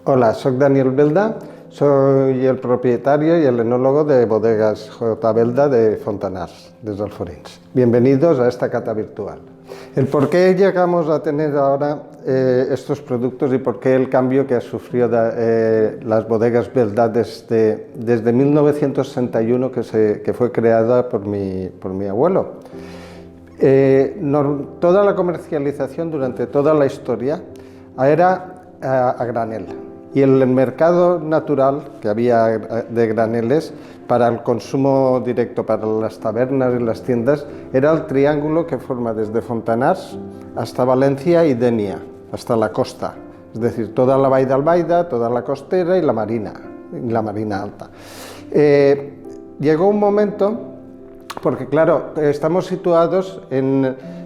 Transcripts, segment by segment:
Hola, soy Daniel Belda, soy el propietario y el enólogo de Bodegas J. Belda de Fontanars, de Alforins. Bienvenidos a esta cata virtual. El por qué llegamos a tener ahora estos productos y por qué el cambio que ha sufrido las Bodegas Belda desde 1961 que fue creada por mi abuelo. Toda la comercialización durante toda la historia era a granel. Y el mercado natural que había de graneles para el consumo directo para las tabernas y las tiendas era el triángulo que forma desde Fontanars hasta Valencia y Dénia, hasta la costa. Es decir, toda la Vall d'Albaida, toda la costera y la marina alta. Llegó un momento, porque claro, estamos situados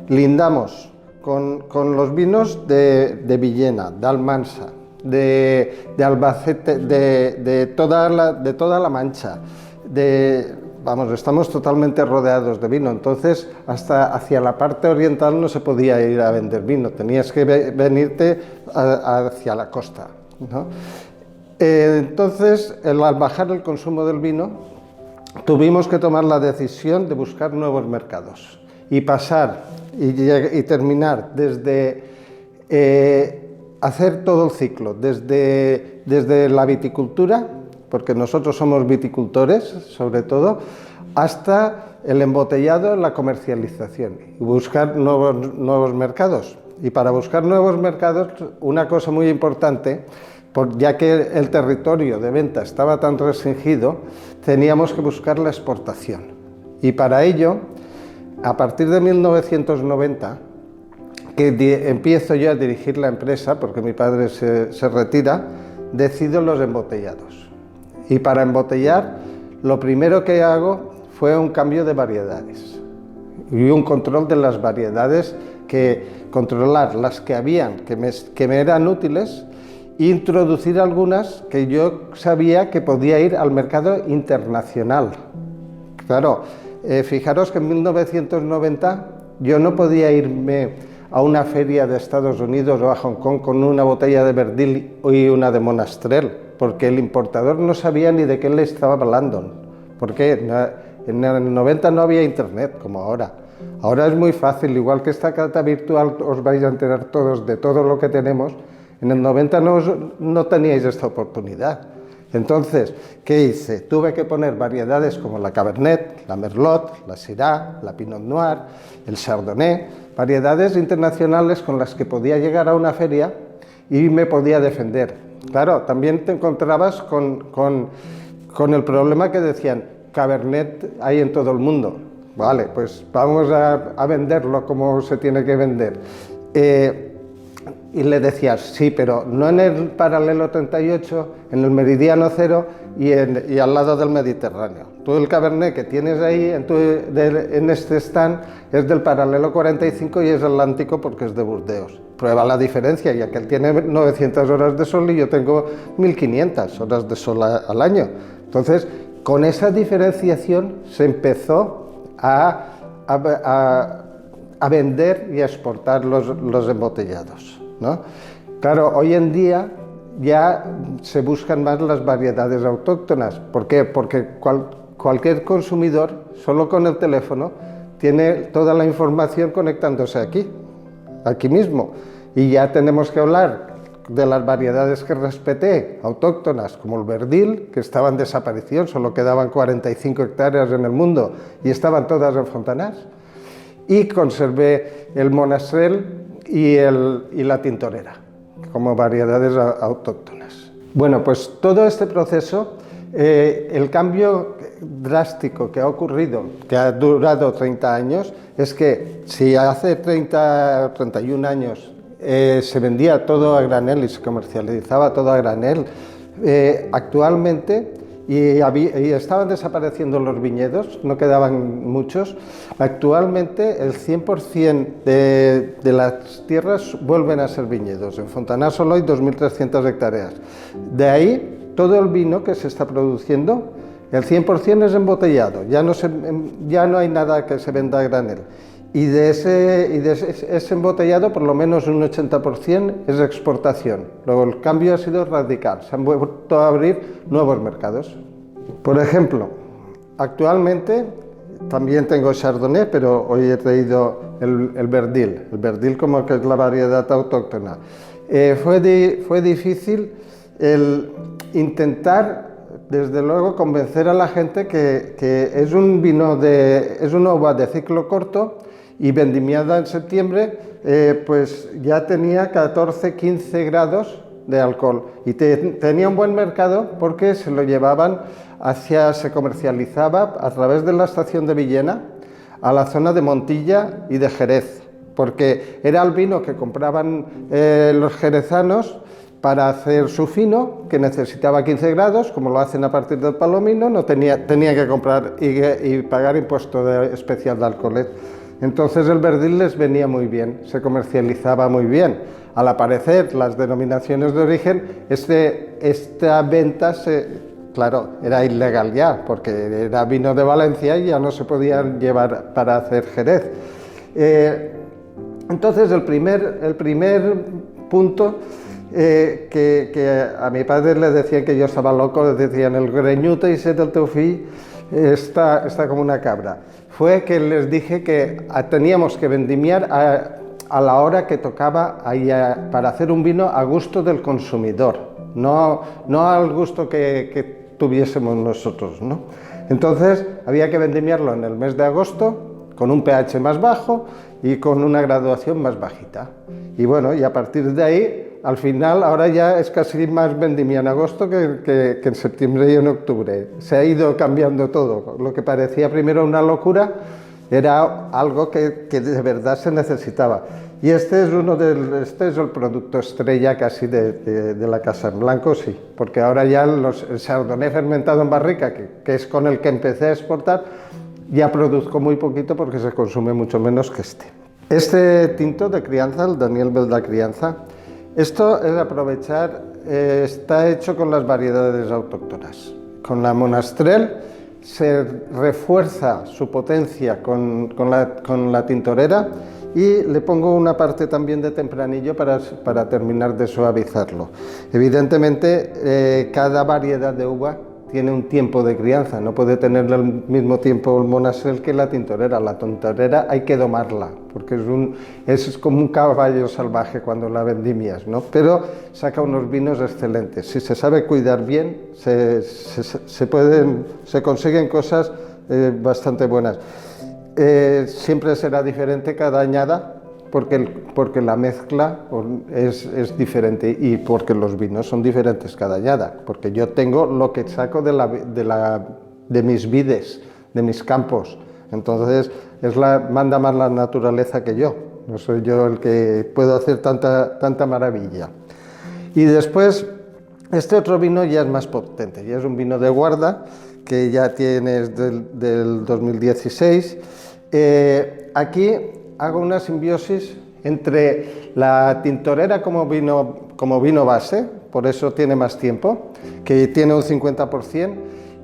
lindamos con los vinos de Villena, de Almansa, de Albacete, de toda la Mancha, estamos totalmente rodeados de vino. Entonces hasta hacia la parte oriental no se podía ir a vender vino, tenías que venirte hacia la costa, ¿no? Entonces al bajar el consumo del vino tuvimos que tomar la decisión de buscar nuevos mercados y pasar y terminar desde hacer todo el ciclo, desde la viticultura, porque nosotros somos viticultores sobre todo, hasta el embotellado, la comercialización y buscar nuevos mercados. Y para buscar nuevos mercados, una cosa muy importante, ya que el territorio de venta estaba tan restringido, teníamos que buscar la exportación. Y para ello, a partir de 1990, que empiezo yo a dirigir la empresa, porque mi padre se retira, decido los embotellados. Y para embotellar, lo primero que hago fue un cambio de variedades y un control de las variedades, controlar las que habían, que me eran útiles, e introducir algunas que yo sabía que podía ir al mercado internacional. Claro, fijaros que en 1990 yo no podía irme a una feria de Estados Unidos o a Hong Kong con una botella de Verdil y una de Monastrell, porque el importador no sabía ni de qué le estaba hablando. Porque en el 90 no había internet como ahora. Ahora es muy fácil, igual que esta cata virtual os vais a enterar todos de todo lo que tenemos. En el 90 no teníais esta oportunidad. Entonces, ¿qué hice? Tuve que poner variedades como la Cabernet, la Merlot, la Syrah, la Pinot Noir, el Chardonnay, variedades internacionales con las que podía llegar a una feria y me podía defender. Claro, también te encontrabas con el problema que decían, Cabernet hay en todo el mundo. Vale, pues vamos a venderlo como se tiene que vender. Y le decías, sí, pero no en el paralelo 38, en el meridiano 0 y al lado del Mediterráneo. Todo el Cabernet que tienes ahí en este stand es del paralelo 45 y es atlántico porque es de Burdeos. Prueba la diferencia, ya que él tiene 900 horas de sol y yo tengo 1500 horas de sol al año. Entonces, con esa diferenciación se empezó a vender y a exportar los embotellados, ¿no? Claro, hoy en día ya se buscan más las variedades autóctonas. ¿Por qué? Porque cualquier consumidor, solo con el teléfono, tiene toda la información conectándose aquí mismo. Y ya tenemos que hablar de las variedades que respeté, autóctonas, como el Verdil, que estaba en desaparición, solo quedaban 45 hectáreas en el mundo y estaban todas en Fontanars. Y conservé el Monastrell y la Tintorera como variedades autóctonas. Bueno, pues todo este proceso, el cambio drástico que ha ocurrido, que ha durado 30 años, es que si hace 31 años se vendía todo a granel y se comercializaba todo a granel, actualmente y estaban desapareciendo los viñedos, no quedaban muchos. Actualmente el 100% de las tierras vuelven a ser viñedos. En Fontanars solo hay 2.300 hectáreas. De ahí, todo el vino que se está produciendo, el 100% es embotellado, ya no hay nada que se venda a granel. ese embotellado, por lo menos un 80% es exportación. Luego el cambio ha sido radical, se han vuelto a abrir nuevos mercados. Por ejemplo, actualmente también tengo Chardonnay, pero hoy he traído el Verdil como que es la variedad autóctona. Fue difícil el intentar, desde luego, convencer a la gente que es un vino es una uva de ciclo corto y vendimiada en septiembre, pues ya tenía 14-15 grados de alcohol y tenía un buen mercado porque se lo llevaban se comercializaba a través de la estación de Villena a la zona de Montilla y de Jerez, porque era el vino que compraban los jerezanos para hacer su fino, que necesitaba 15 grados, como lo hacen a partir del palomino, no tenía que comprar y pagar impuesto especial de alcohol. Entonces el Verdil les venía muy bien, se comercializaba muy bien. Al aparecer las denominaciones de origen, esta venta claro, era ilegal ya, porque era vino de Valencia y ya no se podía llevar para hacer Jerez. Entonces el primer punto que a mi padre le decían que yo estaba loco, decían el greñuto y set del teu fill está como una cabra. Fue que les dije que teníamos que vendimiar a la hora que tocaba para hacer un vino a gusto del consumidor, no al gusto que tuviésemos nosotros, ¿no? Entonces había que vendimiarlo en el mes de agosto con un pH más bajo y con una graduación más bajita. Y bueno, y a partir de ahí, al final, ahora ya es casi más vendimia en agosto que en septiembre y en octubre. Se ha ido cambiando todo. Lo que parecía primero una locura era algo que de verdad se necesitaba. Y este es el producto estrella casi de la Casa en Blanco, sí, porque ahora ya el Chardonnay fermentado en barrica, que es con el que empecé a exportar, ya produzco muy poquito porque se consume mucho menos que este. Este tinto de crianza, el Daniel Belda Crianza, esto es aprovechar, está hecho con las variedades autóctonas. Con la Monastrell se refuerza su potencia con la tintorera y le pongo una parte también de tempranillo para terminar de suavizarlo. Evidentemente, cada variedad de uva tiene un tiempo de crianza, no puede tener al mismo tiempo el Monastrell que la tintorera. La tintorera hay que domarla, porque es como un caballo salvaje cuando la vendimias, ¿no? Pero saca unos vinos excelentes. Si se sabe cuidar bien, se consiguen cosas bastante buenas. Siempre será diferente cada añada, porque la mezcla es diferente y porque los vinos son diferentes cada añada, porque yo tengo lo que saco de mis vides, de mis campos, entonces manda más la naturaleza que yo, no soy yo el que puedo hacer tanta maravilla. Y después, este otro vino ya es más potente, ya es un vino de guarda, que ya tienes del 2016, aquí hago una simbiosis entre la tintorera como vino base, por eso tiene más tiempo, que tiene un 50%,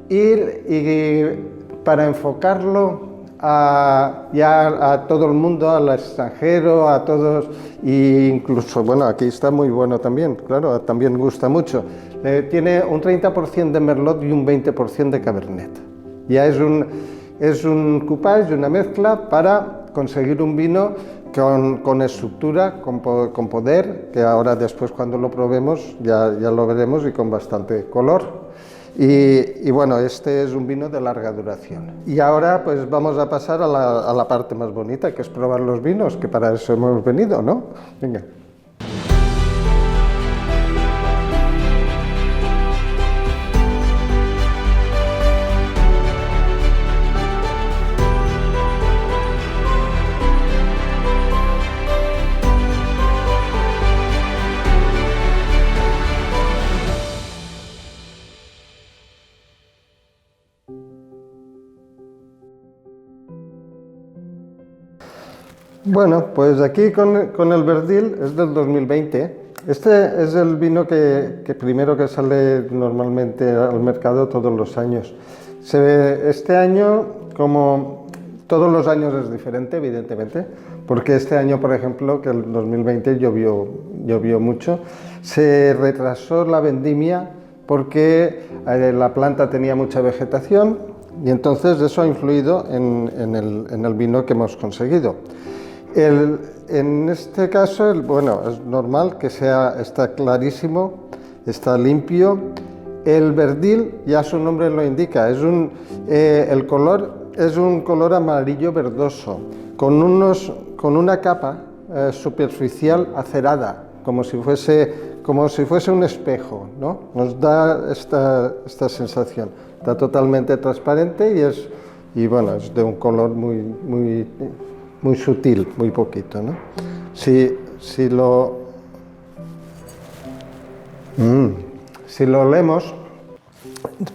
y para enfocarlo ya a todo el mundo, al extranjero, a todos, e incluso, bueno, aquí está muy bueno también, claro, también gusta mucho. Tiene un 30% de Merlot y un 20% de Cabernet. Ya es un coupage, una mezcla para conseguir un vino con estructura, con poder, que ahora después cuando lo probemos ya lo veremos, y con bastante color. Y bueno, este es un vino de larga duración. Y ahora pues vamos a pasar a la parte más bonita, que es probar los vinos, que para eso hemos venido, ¿no? Venga. Bueno, pues aquí con el Verdil es del 2020. Este es el vino que primero que sale normalmente al mercado todos los años. Este año, como Todos los años es diferente, evidentemente, porque este año, por ejemplo, que el 2020 llovió mucho, se retrasó la vendimia porque la planta tenía mucha vegetación y entonces eso ha influido en el vino que hemos conseguido. En este caso, bueno, es normal que está clarísimo, está limpio. El verdil, ya su nombre lo indica, el color es un color amarillo verdoso, con una capa superficial acerada, como si fuese un espejo, ¿no? Nos da esta sensación. Está totalmente transparente y bueno, es de un color muy sutil, muy poquito, ¿no? Si lo olemos,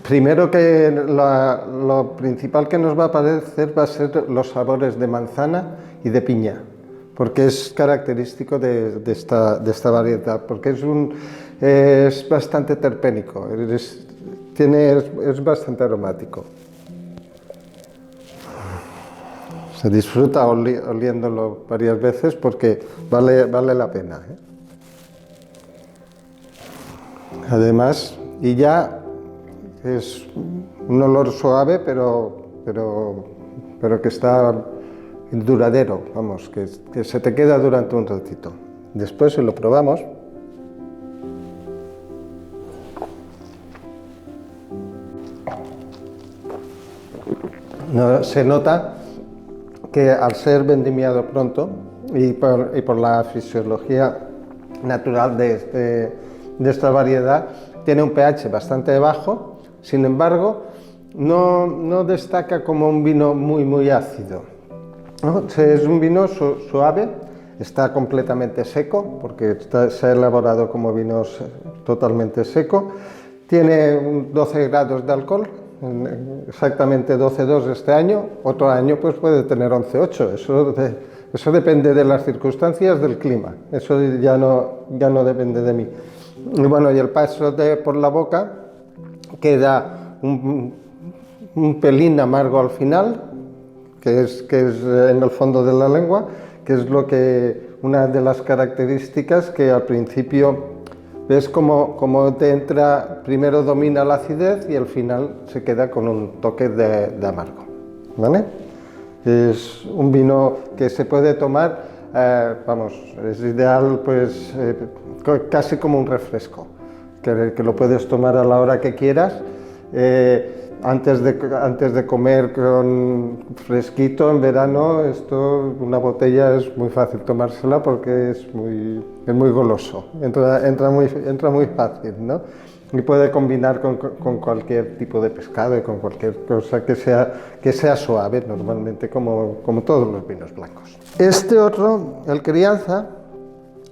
primero que lo principal que nos va a aparecer va a ser los sabores de manzana y de piña, porque es característico de esta variedad, porque es bastante terpénico, es bastante aromático. Se disfruta oliéndolo varias veces porque vale la pena, ¿eh? Además, y ya es un olor suave, pero que está duradero, vamos, que se te queda durante un ratito. Después, si lo probamos, se nota que al ser vendimiado pronto y por la fisiología natural de esta variedad, tiene un pH bastante bajo, sin embargo, no destaca como un vino muy ácido, ¿no? Es un vino suave, está completamente seco, porque se ha elaborado como vino totalmente seco, tiene 12 grados de alcohol, exactamente 12,2 este año, otro año pues puede tener 11,8, eso depende de las circunstancias del clima, eso ya no depende de mí. Y bueno, y el paso por la boca queda un pelín amargo al final, que es en el fondo de la lengua, que es una de las características que al principio ves como te entra, primero domina la acidez y al final se queda con un toque de amargo, ¿vale? Es un vino que se puede tomar, vamos, es ideal pues casi como un refresco, que lo puedes tomar a la hora que quieras, antes de comer con fresquito en verano. Una botella es muy fácil tomársela porque es muy goloso, entra muy fácil, ¿no? Y puede combinar con cualquier tipo de pescado y con cualquier cosa que sea suave, normalmente como todos los vinos blancos. Este otro, el Crianza,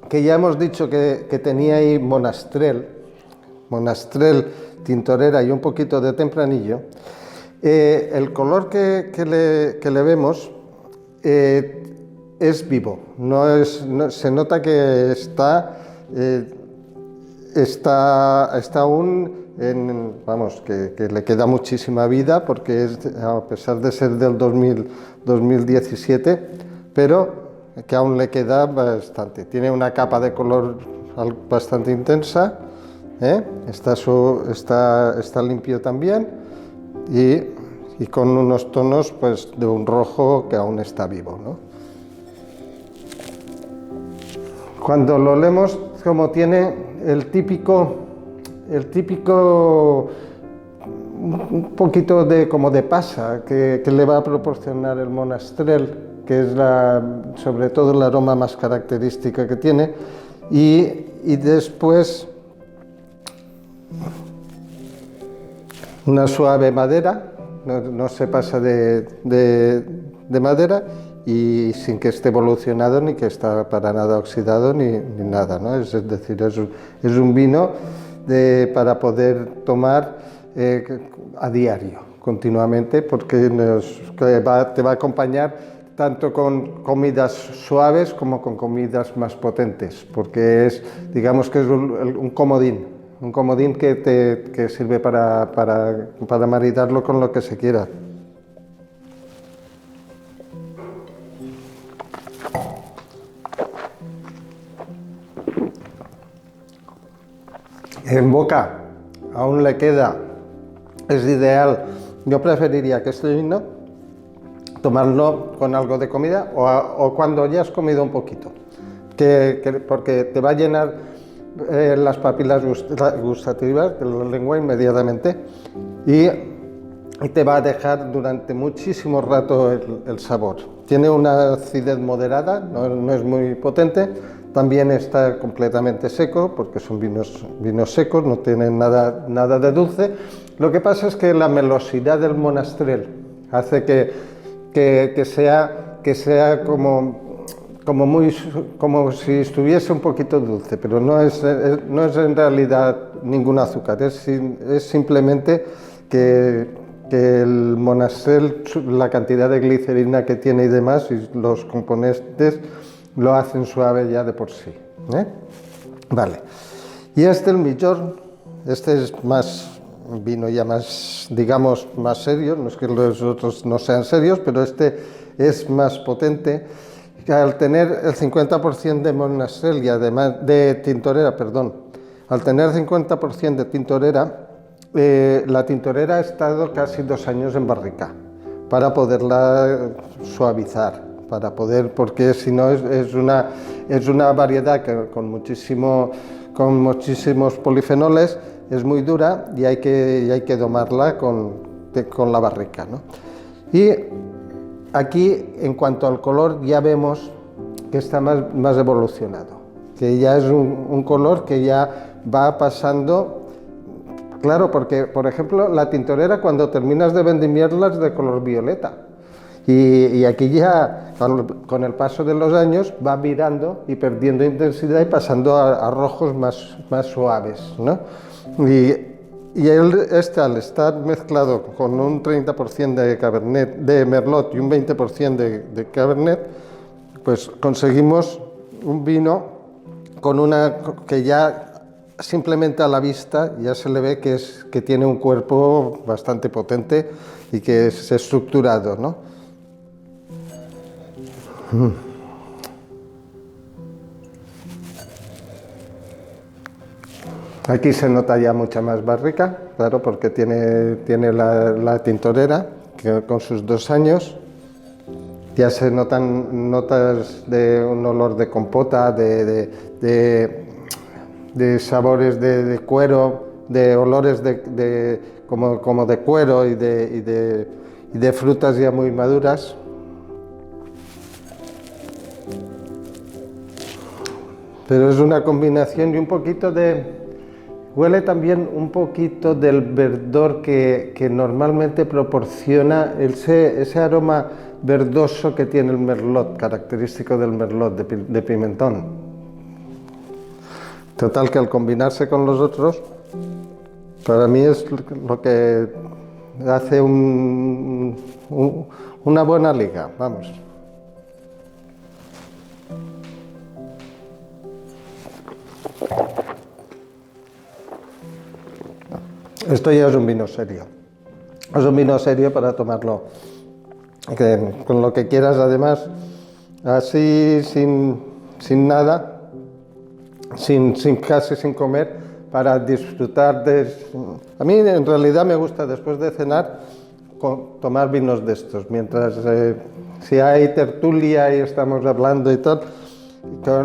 que ya hemos dicho que tenía ahí Monastrell, Tintorera y un poquito de Tempranillo, el color que le vemos es vivo, se nota que está aún vamos, que le queda muchísima vida, porque a pesar de ser del 2017, pero que aún le queda bastante. Tiene una capa de color bastante intensa, está limpio también y con unos tonos pues de un rojo que aún está vivo, ¿no? Cuando lo olemos, como tiene el típico un poquito como de pasa que le va a proporcionar el Monastrell, que es sobre todo el aroma más característica que tiene, y después una suave madera, no se pasa de madera, y sin que esté evolucionado ni que está para nada oxidado ni nada, ¿no? Es decir, es un vino para poder tomar a diario, continuamente, porque te va a acompañar tanto con comidas suaves como con comidas más potentes, porque digamos que es un comodín que sirve para maridarlo con lo que se quiera. En boca aún le queda, es ideal, yo preferiría que este vino tomarlo con algo de comida o cuando ya has comido un poquito, porque te va a llenar las papilas gustativas de la lengua inmediatamente y te va a dejar durante muchísimo rato el sabor. Tiene una acidez moderada, no es muy potente, también está completamente seco porque son vinos secos, no tienen nada de dulce. Lo que pasa es que la melosidad del monastrell hace que sea como si estuviese un poquito dulce, pero no es en realidad ningún azúcar, es simplemente que el monastrell, la cantidad de glicerina que tiene y demás, y los componentes lo hacen suave ya de por sí. Vale. Y el Millor, este es más un vino ya más, digamos, más serio, no es que los otros no sean serios, pero este es más potente. Al tener el 50% de monastrell y además de tintorera, al tener 50% de tintorera, la tintorera ha estado casi 2 años en barrica para poderla suavizar, porque si no es una variedad que con muchísimos polifenoles, es muy dura y hay que domarla con la barrica, ¿no? Y aquí, en cuanto al color, ya vemos que está más evolucionado, que ya es un color que ya va pasando. Claro, porque, por ejemplo, la tintorera, cuando terminas de vendimiarla, es de color violeta. Y aquí ya, con el paso de los años, va virando y perdiendo intensidad y pasando a rojos más suaves, ¿no? Y al estar mezclado con un 30% de Cabernet, de Merlot y un 20% de Cabernet, pues conseguimos un vino que ya simplemente a la vista ya se le ve que tiene un cuerpo bastante potente y que es estructurado, ¿no? Aquí se nota ya mucha más barrica, claro, porque tiene la tintorera, que con sus 2 años ya se notan notas de un olor de compota, de sabores de cuero, de olores como de cuero y de frutas ya muy maduras. Pero es una combinación y un poquito huele también un poquito del verdor que normalmente proporciona ese aroma verdoso que tiene el Merlot, característico del Merlot de pimentón. Total, que al combinarse con los otros, para mí es lo que hace una buena liga, vamos. Esto ya es un vino serio. Es un vino serio para tomarlo con lo que quieras, además, así sin nada, casi sin comer, para disfrutar A mí en realidad me gusta después de cenar tomar vinos de estos, mientras si hay tertulia y estamos hablando y tal,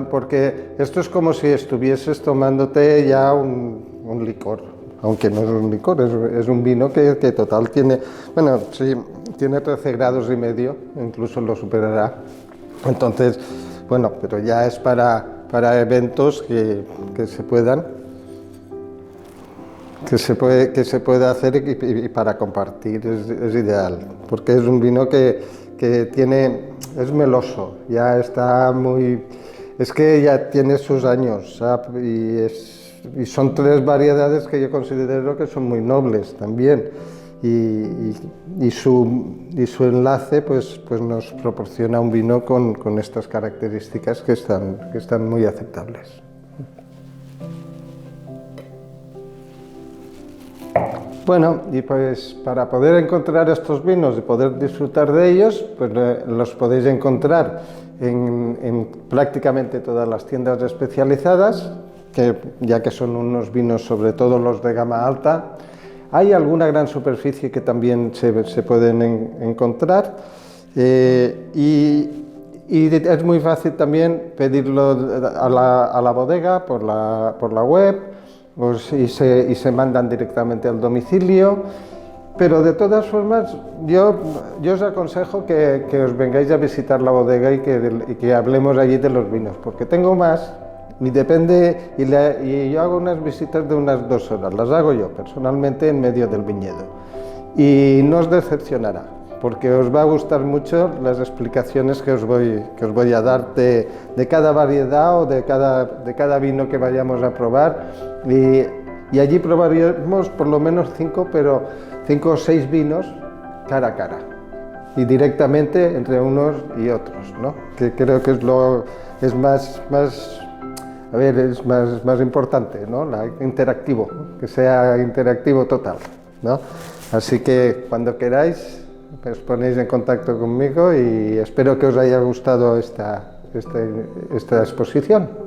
porque esto es como si estuvieses tomándote ya un licor. Aunque no es un licor, es un vino que total tiene, bueno, sí, tiene 13 grados y medio, incluso lo superará. Entonces, bueno, pero ya es para eventos que se pueda hacer y para compartir es ideal, porque es un vino que es meloso, ya está es que ya tiene sus años, ¿sabes? Y son 3 variedades que yo considero que son muy nobles también, y su enlace pues nos proporciona un vino con estas características que están muy aceptables. Bueno, y pues para poder encontrar estos vinos y poder disfrutar de ellos, pues los podéis encontrar en prácticamente todas las tiendas especializadas, que, ya que son unos vinos, sobre todo los de gama alta. Hay alguna gran superficie que también se pueden encontrar, y es muy fácil también pedirlo a la bodega por la web, y se mandan directamente al domicilio. Pero de todas formas, yo os aconsejo que os vengáis a visitar la bodega y que hablemos allí de los vinos, porque tengo más. Y depende, y yo hago unas visitas de unas 2 horas, las hago yo personalmente en medio del viñedo. Y no os decepcionará, porque os va a gustar mucho las explicaciones que os voy a dar de cada variedad o de cada vino que vayamos a probar. Y allí probaríamos por lo menos 5 o 6 vinos cara a cara. Y directamente entre unos y otros, ¿no? Que creo que es más importante, ¿no? Interactivo, que sea interactivo total, ¿no? Así que cuando queráis, os ponéis en contacto conmigo y espero que os haya gustado esta exposición.